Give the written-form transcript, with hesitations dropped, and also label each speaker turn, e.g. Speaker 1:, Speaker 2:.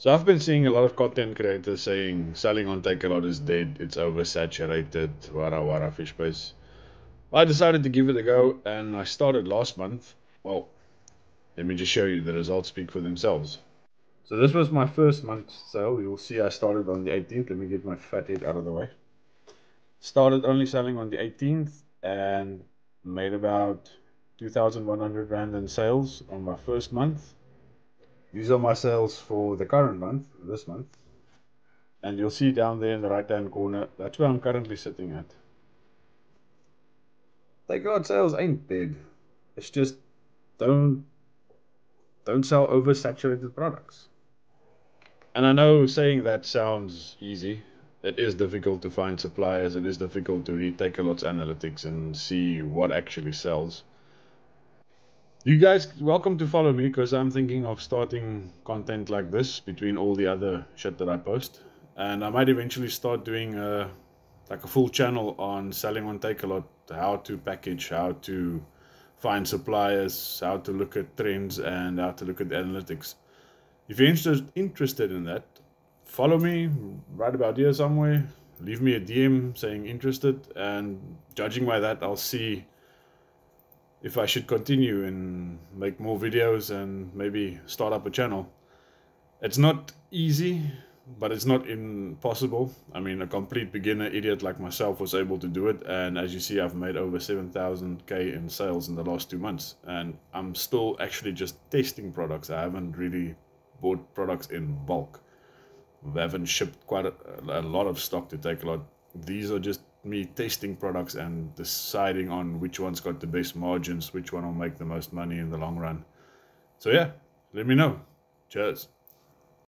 Speaker 1: So I've been seeing a lot of content creators saying selling on Takealot is dead, it's oversaturated, wara wara fish base. I decided to give it a go and I started last month. Well, let me just show you the results speak for themselves. So this was my first month sale. You'll see I started on the 18th. Let me get my fat head out of the way. Started only selling on the 18th and made about 2,100 Rand in sales on my first month. These are my sales for the current month, this month. And you'll see down there in the right hand corner, that's where I'm currently sitting at. Takealot sales ain't big. It's just don't don't sell oversaturated products. And I know saying that sounds easy. It is difficult to find suppliers. It is difficult to read Takealot's analytics and see what actually sells. You guys welcome to follow me because I'm thinking of starting content like this between all the other shit that I post, and I might eventually start doing like a full channel on selling on Takealot, how to package, how to find suppliers, how to look at trends, and how to look at the analytics. If you're interested in that, follow me right about here somewhere. Leave me a DM saying interested, and judging by that, I'll see if I should continue and make more videos and maybe start up a channel. It's not easy, but it's not impossible. I mean, a complete beginner idiot like myself was able to do it, and as you see, I've made over 7,000k in sales in the last 2 months, and I'm still actually just testing products. I haven't really bought products in bulk. We haven't shipped quite a lot of stock to Takealot. These are just me testing products and deciding on which one's got the best margins, which one will make the most money in the long run. So yeah, let me know. Cheers.